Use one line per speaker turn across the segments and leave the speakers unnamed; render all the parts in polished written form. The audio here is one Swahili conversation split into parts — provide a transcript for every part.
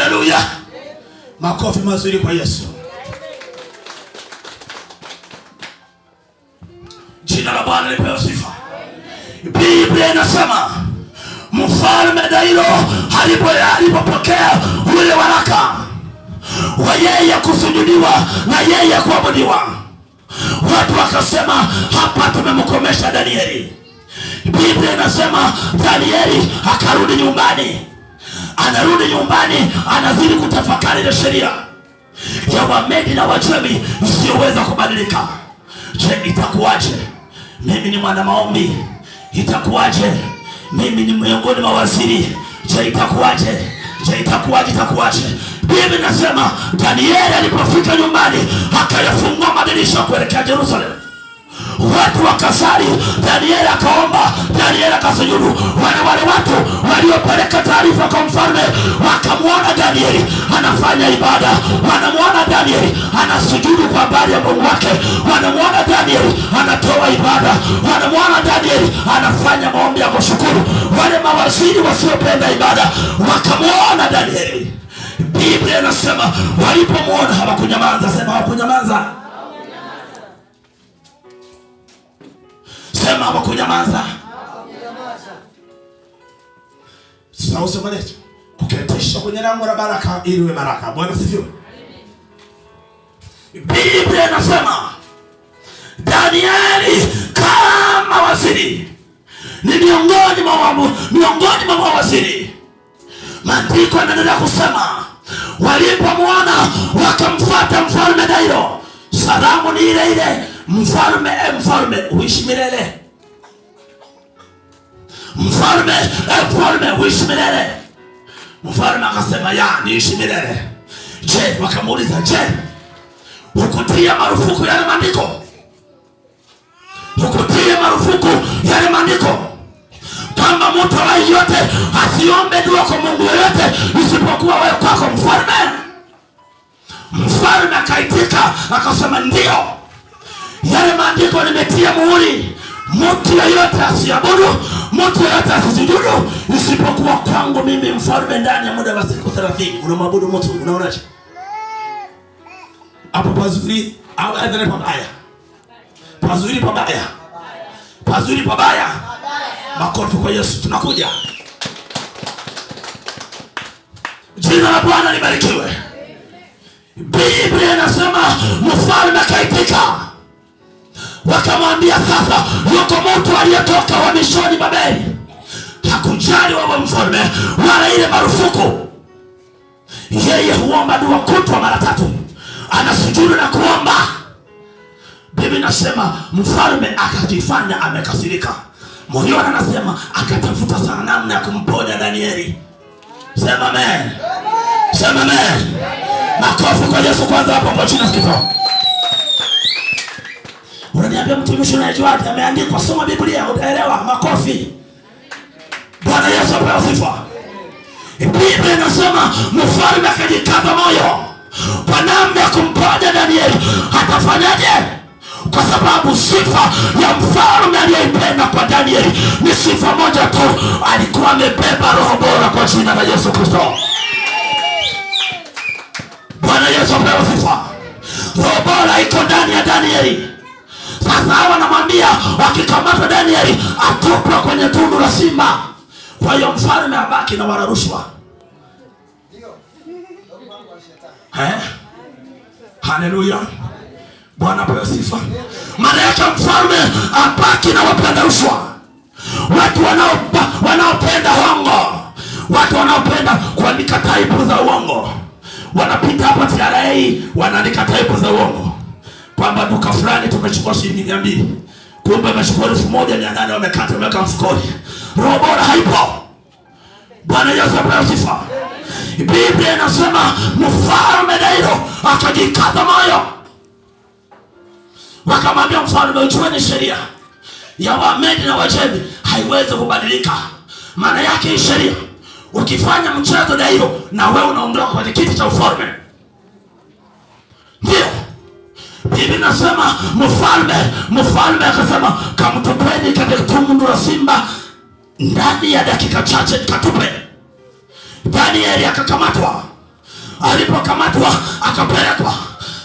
Haleluya. Makofi mazuri kwa Yesu. Jina la Bwana lipewe sifa. Biblia inasema Mfalme Dario alipopokea ule waraka wa yeye kusujudiwa na yeye kuabudiwa, watu wakasema hapa tumemkomesha Danieli. Biblia inasema Danieli akarudi nyumbani. Anarudi nyumbani, anazidi kutafakari ile sheria ya Wamedi na Wajemi isiyoweza kubadilika. Je, itakuwaje? Mimi ni mwana maombi. Itakuwaje? Mimi ni miongoni mwa waziri. Je, itakuwaje? Je, itakuwaje? Biblia inasema Danieli alipofika nyumbani akayafungua madirisha kuelekea Yerusalemu. Watu wakasali, Danieli akaomba, Danieli akasujudu. Wale watu waliopeleka taarifa kwa mfalme wakamuona Danieli anafanya ibada, wanamuona Danieli anasujudu kwa habari ya Mungu wake, wanamuona Danieli anatoa ibada, wanamuona Danieli anafanya maombi ya kushukuru. Wale mawaziri wasiopenda ibada wakamuona Danieli. Biblia inasema walipomuona hawakunyamaza. Sema hawakunyamaza. Sema hawakunyamaza. Sasa usema letu kuketisha kwenye lango la baraka ili uwe baraka. Bwana sifiwe. Biblia inasema Danieli kama waziri ni miongoni mwa mawaziri. Maandiko yanaendelea kusema walipomwona wakamfuata Mfalme Dario. Salamu ni ile ile, mfalme uishi milele. Mfalme uishi milele. Mfalme akasema niishi milele. Je, wakamuuliza, je, hukutia marufuku yale maandiko? Hukutia marufuku yale maandiko kwamba mtu yote asiombe dua kwa Mungu yoyote isipokuwa wewe kwako mfalme? Mfalme akaitika akasema ndio, yale maandiko nimetia muhuri. Mtu yoyote asiabudu, mtu yoyote asisujudu isipokuwa kwangu mimi mfalme ndani ya muda wa siku 30. Unamwabudu mtu, unaonaje? Hapo pazuri au adhara pabaya? Pazuri pabaya? Pazuri pabaya? Makofi kwa Yesu. Tunakuja. Jina la Bwana libarikiwe. Biblia inasema mfalme akaitika. Wakamwambia sasa yuko mtu aliyetoka uhamishoni Babeli. Hakujali wa mfalme wala ile marufuku. Yeye huomba dua kutwa mara 3. Anasujudu na kuomba. Biblia inasema mfalme akajifanya amekasirika. Moyoni anasema akatafuta sana namna ya kumponya Danieli. Sema amen. Sema amen. Makofi kwa Yesu kwanza hapo kwa jina sifa. Unaniambia mtumishi unayejuaje? Ameandikwa, soma Biblia utaelewa. Makofi. Bwana Yesu apewe sifa. Biblia inasema mfalme akajikaza moyo kwa namna ya kumponya Danieli. Atafanyaje? Kwa sababu sifa ya mfalme aliyoipenda kwa Danieli ni sifa moja tu, alikuwa amebeba roho bora kwa jina la Yesu Kristo. Bwana Yesu apewe sifa. Roho bora iko ndani ya Danieli. Sasa hawa wanamwambia wakikamata Danieli atupwe kwenye tundu la simba. Kwa hiyo mfalme abaki na wala rushwa. Haleluya. Bwana apewe sifa. Maana yake mfalme abaki na wapenda rushwa. Watu wanaopenda hongo. Watu wanaopenda kuandika taipu za uongo. Wanapita hapa TRA wanaandika taipu za uongo. Kwamba duka fulani tumechukua shilingi 200. Kumbe amechukua 1800 wamekata wameka mfukoni. Roho bora haipo. Bwana Yesu apewe sifa. Biblia inasema mfalme Dario akajikaza moyo. Wakamwambia mfalme, uchueni sheria ya Wamedi na Wajemi haiwezi kubadilika. Maana yake sheria ukifanya mchezo Dario na wewe unaondoka kwenye kiti cha ufalme. Ndio Biblia inasema mfalme akasema kamtupeni katika tundu la simba ndani ya dakika chache katupe. Danieli akakamatwa. alipokamatwa akapelekwa,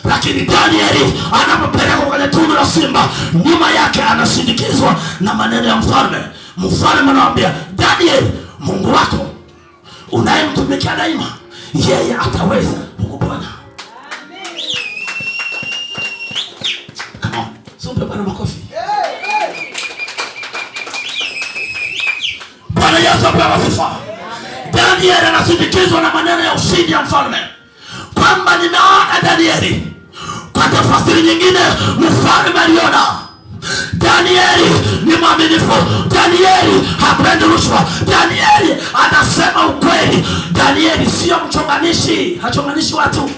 lakini Danieli anapopelekwa kwenye tundu la simba, nyuma yake anasindikizwa na maneno ya mfalme. Mfalme anamwambia Danieli, Mungu wako unayemtumikia daima, yeye ataweza kukuponya. Come on, sio bwana, makofi. Bwana Yesu apewe sifa. Danieli anasindikizwa na maneno ya ushindi ya mfalme, kwamba nimeona Danieli. Kwa tafsiri nyingine, mfalme aliona Danieli ni mwaminifu, Danieli hapendi rushwa, Danieli anasema ukweli, Danieli sio mchonganishi, hachonganishi watu.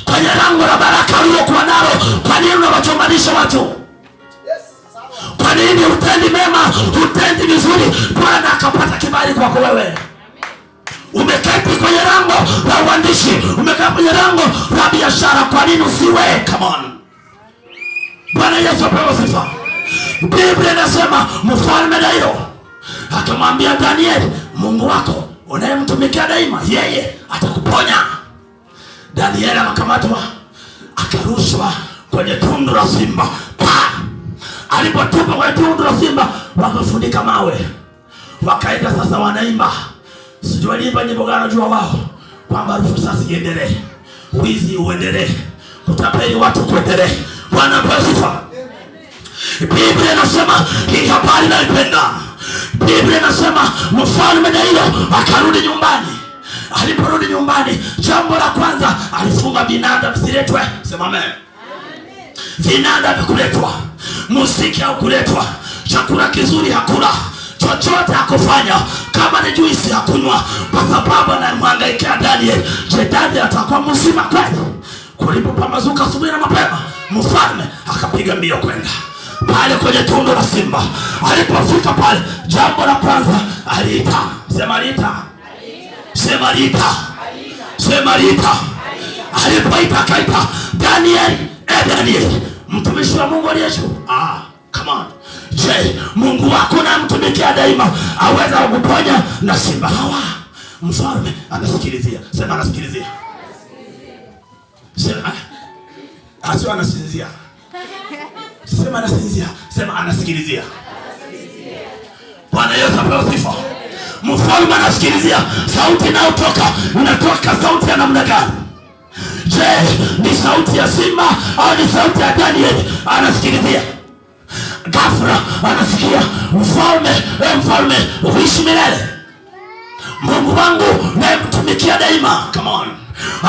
Kwenye lango la baraka uliokuwa nalo, kwa nini unawachonganisha watu? Kwa nini utendi mema, utendi vizuri, Bwana akapata kibali kwako wewe? Umeketi kwenye lango la uandishi, umekaa kwenye lango la biashara, kwa nini usiwe? Come on. Bwana Yesu apewe sifa. Biblia inasema mfalme Dario akamwambia Danieli, Mungu wako unayemtumikia daima, yeye atakuponya. Danieli akakamatwa akarushwa kwenye tundu la simba. Alipotupa kwenye tundu la simba, wakafunika mawe, wakaenda sasa wanaimba. Sijui waliimba nyimbo gani, najua wao kwamba rushwa sasa iendelee, wizi uendelee, kutapeli watu kuendelee. Bwana apewe sifa. Biblia inasema hii habari naipenda. Biblia inasema mfalme Dario akarudi nyumbani. Aliporudi nyumbani, jambo la kwanza alifunga vinanda visiletwe. Sema amen. Vinanda vikuletwa, muziki haukuletwa, chakula kizuri hakula, chochote hakufanya, kama ni juisi hakunywa, kwa sababu anamhangaikia Danieli. Je, Danieli atakuwa mzima kweli? Kulipopambazuka asubuhi na mapema, mfalme akapiga mbio kwenda pale kwenye tundu la simba. Alipofika pale, jambo la kwanza aliita. Sema aliita. Sema aliita. Sema aliita. Alipoita akaita Danieli, Danieli, mtumishi wa Mungu aliye juu. Come on. Je, Mungu wako na mtumikia daima aweza kukuponya na simba hawa? Mfalme anasikilizia. Sema anasikilizia. Sema asio anasikilizia. Sema anasikilizia. Sema anasikilizia. Bwana Yesu apewe sifa. Mfalme anasikilizia. Sauti inayotoka inatoka sauti ya namna gani? Je, ni sauti ya simba au ni sauti ya Danieli? Anasikilizia. Ghafla anasikia mfalme uishi milele. Mungu wangu naye mtumikia daima. Come on.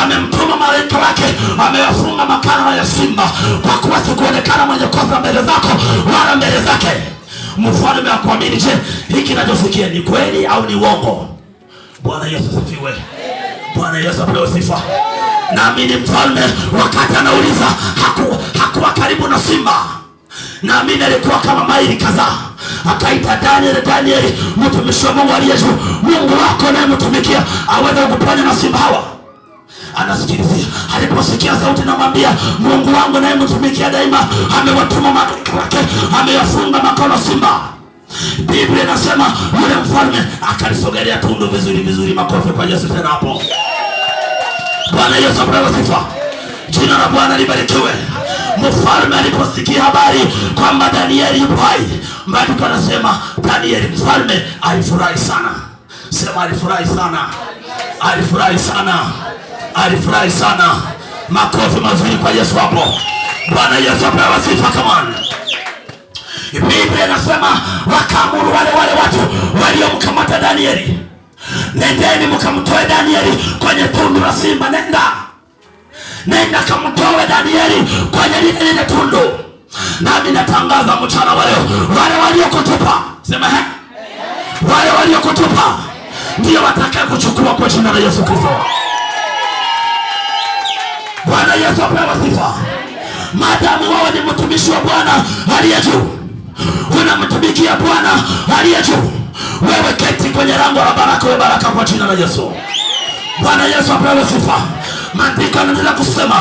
Amemtuma malaika wake, amewafunga makala ya simba, kwa kuwa sikuonekana mwenye kosa mbele zako wala mbele zake. Mfalme akuamini. Je, hiki ninachosikia ni kweli au ni uongo? Bwana Yesu asifiwe. Bwana Yesu apewe sifa. Naamini mfalme wakati anauliza hakuwa karibu na simba. Naamini alikuwa kama maili kadhaa. Akaita Danieli, mtumishi wa Mungu aliye juu, Mungu wako naye mtumikia aweze kukuponya na simba hawa. Anasikilizia. Aliposikia sauti namwambia, Mungu wangu naye mtumikia daima, amewatuma malaika wake, ameyafunga makala simba. Biblia inasema yule mfalme akalisogelea tundu vizuri. Makofi kwa Yesu tena hapo. Bwana Yesu apewe sifa. Jina la Bwana libarikiwe. Mfalme aliposikia habari kwamba Danieli yupo hai, maandiko yanasema Danieli mfalme alifurahi sana. Sema alifurahi sana. Alifurahi sana. Alifurahi sana. Makofi mazuri kwa Yesu hapo. Bwana Yesu apewe sifa. Come on. Biblia inasema wakaamuru wale watu waliomkamata Danieli, nendeni mkamtoe Danieli kwenye tundu la simba. Nenda kamtoe Danieli kwenye lile tundu. Nami natangaza mchana wa leo, wale waliokutupa, sema wale waliokutupa ndio watakaye kuchukua kwa jina la Yesu Kristo. Bwana Yesu apewe sifa. Maadamu wewe ni mtumishi wa Bwana aliye juu, unamtumikia Bwana aliye juu, wewe keti kwenye lango la baraka, wewe baraka kwa jina la Yesu. Bwana Yesu apewe sifa. Maandiko yanaendelea kusema